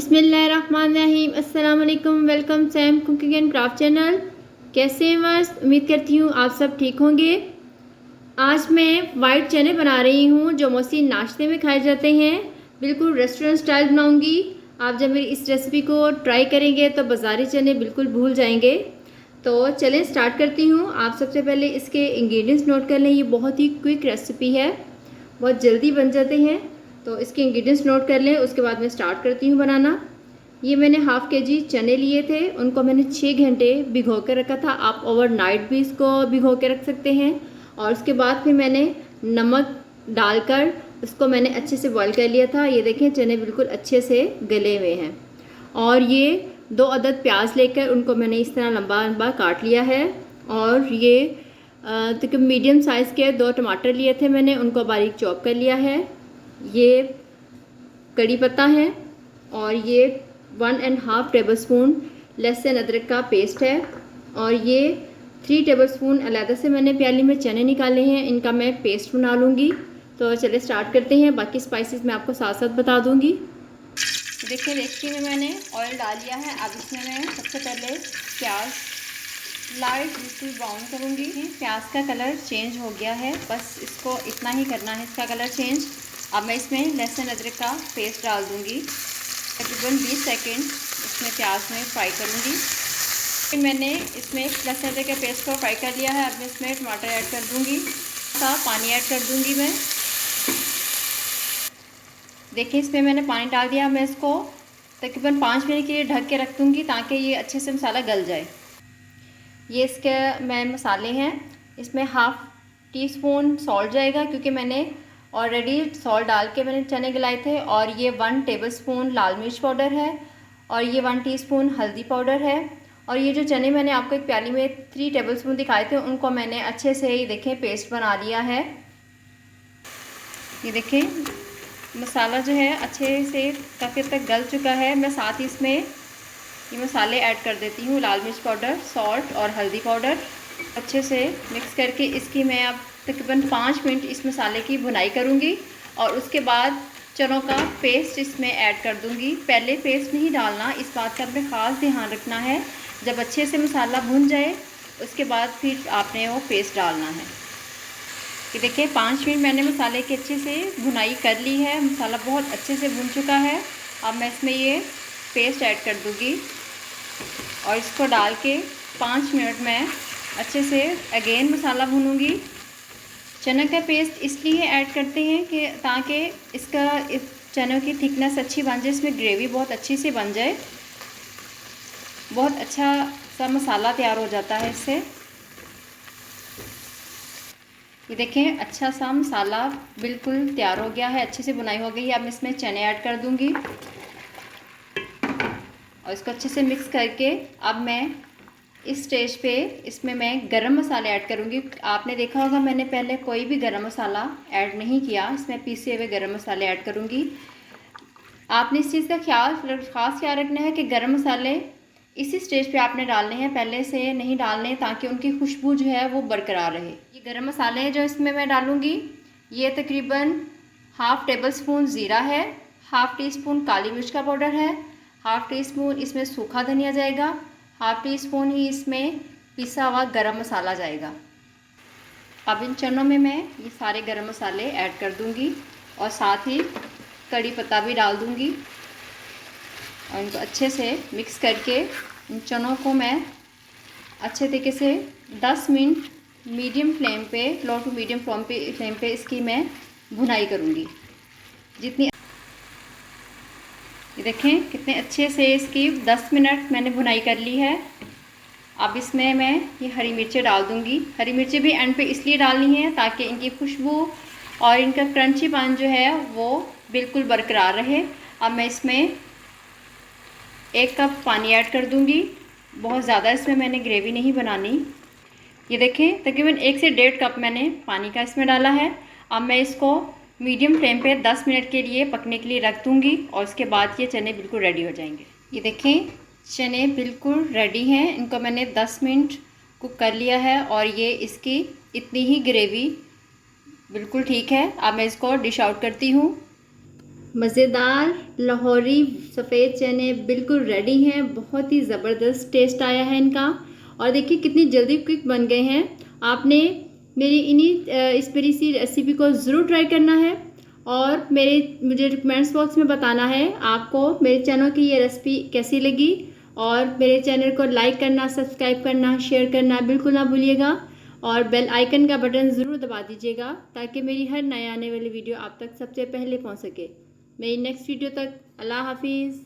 बिस्मिल्लाहिर्रहमानिर्रहीम। अस्सलाम वालेकुम। Welcome Sam cooking and craft channel. कैसे हैं बस, उम्मीद करती हूँ आप सब ठीक होंगे। आज मैं वाइट चने बना रही हूँ जो मोस्टली नाश्ते में खाए जाते हैं। बिल्कुल रेस्टोरेंट स्टाइल बनाऊँगी। आप जब मेरी इस रेसिपी को ट्राई करेंगे तो बाज़ारी चने बिल्कुल भूल जाएंगे। तो चलें स्टार्ट करती हूँ। आप सबसे पहले इसके इंग्रेडिएंट्स नोट कर लें। ये बहुत ही क्विक रेसिपी है, बहुत जल्दी बन जाते हैं। तो इसके इंग्रेडिएंट्स नोट कर लें, उसके बाद मैं स्टार्ट करती हूँ बनाना। ये मैंने हाफ़ kg चने लिए थे, उनको मैंने 6 घंटे भिगो के रखा था। आप ओवरनाइट भी इसको भिगो के रख सकते हैं। और उसके बाद फिर मैंने नमक डालकर उसको मैंने अच्छे से बॉईल कर लिया था। ये देखें चने बिल्कुल अच्छे से गले हुए हैं। और ये 2 अदद प्याज लेकर उनको मैंने इस तरह लंबा लंबा काट लिया है। और ये तकरीबन मीडियम साइज़ के 2 टमाटर लिए थे मैंने, उनको बारीक चॉप कर लिया है। ये कड़ी पत्ता है और ये 1.5 टेबलस्पून लहसुन अदरक का पेस्ट है। और ये 3 टेबलस्पून अलग से मैंने प्याली में चने निकाले हैं, इनका मैं पेस्ट बना लूँगी। तो चलिए स्टार्ट करते हैं। बाकी स्पाइसेस मैं आपको साथ साथ बता दूँगी। देखिए डेगची में मैंने ऑयल डाल लिया है। अब इसमें मैं सबसे पहले प्याज लाइट बिल्कुल ब्राउन करूँगी। प्याज का कलर चेंज हो गया है, बस इसको इतना ही करना है इसका कलर चेंज। अब मैं इसमें लहसुन अदरक का पेस्ट डाल दूँगी। तकरीबन 20 सेकंड इसमें प्याज में फ्राई करूँगी। फिर मैंने इसमें लहसुन अदरक के पेस्ट को फ्राई कर लिया है। अब मैं इसमें टमाटर ऐड कर दूँगी, साथ पानी ऐड कर दूँगी मैं। देखिए इसमें मैंने पानी डाल दिया। मैं इसको तकरीबन 5 मिनट के लिए ढक के रख दूँगी ताकि ये अच्छे से मसाला गल जाए। ये इसके मैं मसाले हैं, इसमें हाफ़ टी स्पून सॉल्ट जाएगा क्योंकि मैंने ऑलरेडी सॉल्ट डाल के मैंने चने गलाए थे। और ये 1 टेबलस्पून लाल मिर्च पाउडर है और ये 1 टीस्पून हल्दी पाउडर है। और ये जो चने मैंने आपको एक प्याली में 3 टेबलस्पून दिखाए थे, उनको मैंने अच्छे से ही देखें पेस्ट बना लिया है। ये देखें मसाला जो है अच्छे से काफ़ी हद तक गल चुका है। मैं साथ ही इसमें ये मसाले ऐड कर देती हूँ, लाल मिर्च पाउडर, सॉल्ट और हल्दी पाउडर। अच्छे से मिक्स करके इसकी मैं अब तकरीबन 5 मिनट इस मसाले की भुनाई करूँगी। और उसके बाद चनों का पेस्ट इसमें ऐड कर दूँगी। पहले पेस्ट नहीं डालना, इस बात का अपने ख़ास ध्यान रखना है। जब अच्छे से मसाला भुन जाए उसके बाद फिर आपने वो पेस्ट डालना है। ये देखिए 5 मिनट मैंने मसाले की अच्छे से भुनाई कर ली है। मसाला बहुत अच्छे से भुन चुका है। अब मैं इसमें ये पेस्ट ऐड कर दूँगी और इसको डाल के 5 मिनट में अच्छे से अगेन मसाला भूनूंगी। चने का पेस्ट इसलिए ऐड करते हैं कि ताकि इसका चनों की थिकनेस अच्छी बन जाए, इसमें ग्रेवी बहुत अच्छी से बन जाए। बहुत अच्छा सा मसाला तैयार हो जाता है इससे। ये देखें अच्छा सा मसाला बिल्कुल तैयार हो गया है, अच्छे से बुनाई हो गई है। अब मैं इसमें चने ऐड कर दूँगी और इसको अच्छे से मिक्स करके अब मैं इस स्टेज पे इसमें मैं गरम मसाले ऐड करूँगी। आपने देखा होगा मैंने पहले कोई भी गरम मसाला ऐड नहीं किया, इसमें पीसे हुए गरम मसाले ऐड करूँगी। आपने इस चीज़ का ख़ास ख्याल रखना है कि गरम मसाले इसी स्टेज पे आपने डालने हैं, पहले से नहीं डालने, ताकि उनकी खुशबू जो है वो बरकरार रहे। ये गरम मसाले जो इसमें मैं डालूँगी ये तकरीबन हाफ़ टेबलस्पून ज़ीरा है, हाफ़ टीस्पून काली मिर्च का पाउडर है, हाफ़ टीस्पून इसमें सूखा धनिया जाएगा, हाफ़ टीस्पून ही इसमें पिसा हुआ गरम मसाला जाएगा। अब इन चनों में मैं ये सारे गरम मसाले ऐड कर दूंगी और साथ ही कड़ी पत्ता भी डाल दूंगी। और इनको अच्छे से मिक्स करके इन चनों को मैं अच्छे तरीके से 10 मिनट मीडियम फ्लेम पे, लो टू मीडियम फ्लेम पे इसकी मैं भुनाई करूँगी। जितनी ये देखें कितने अच्छे से इसकी 10 मिनट मैंने भुनाई कर ली है। अब इसमें मैं ये हरी मिर्चें डाल दूँगी। हरी मिर्चें भी एंड पे इसलिए डालनी है ताकि इनकी खुशबू और इनका क्रंचीपन जो है वो बिल्कुल बरकरार रहे। अब मैं इसमें 1 कप पानी ऐड कर दूँगी। बहुत ज़्यादा इसमें मैंने ग्रेवी नहीं बनानी। ये देखें तकरीबन 1 से 1.5 कप मैंने पानी का इसमें डाला है। अब मैं इसको मीडियम फ्लेम पे 10 मिनट के लिए पकने के लिए रख दूँगी और उसके बाद ये चने बिल्कुल रेडी हो जाएंगे। ये देखें चने बिल्कुल रेडी हैं, इनको मैंने 10 मिनट कुक कर लिया है और ये इसकी इतनी ही ग्रेवी बिल्कुल ठीक है। अब मैं इसको डिश आउट करती हूँ। मज़ेदार लाहौरी सफ़ेद चने बिल्कुल रेडी हैं। बहुत ही ज़बरदस्त टेस्ट आया है इनका। और देखिए कितनी जल्दी क्विक बन गए हैं। आपने मेरी इस मेरी सी रेसिपी को ज़रूर ट्राई करना है और मुझे कमेंट्स बॉक्स में बताना है आपको मेरे चैनल की ये रेसिपी कैसी लगी। और मेरे चैनल को लाइक करना, सब्सक्राइब करना, शेयर करना बिल्कुल ना भूलिएगा। और बेल आइकन का बटन ज़रूर दबा दीजिएगा ताकि मेरी हर नए आने वाली वीडियो आप तक सबसे पहले पहुंच सके। मेरी नेक्स्ट वीडियो तक अल्लाह हाफिज़।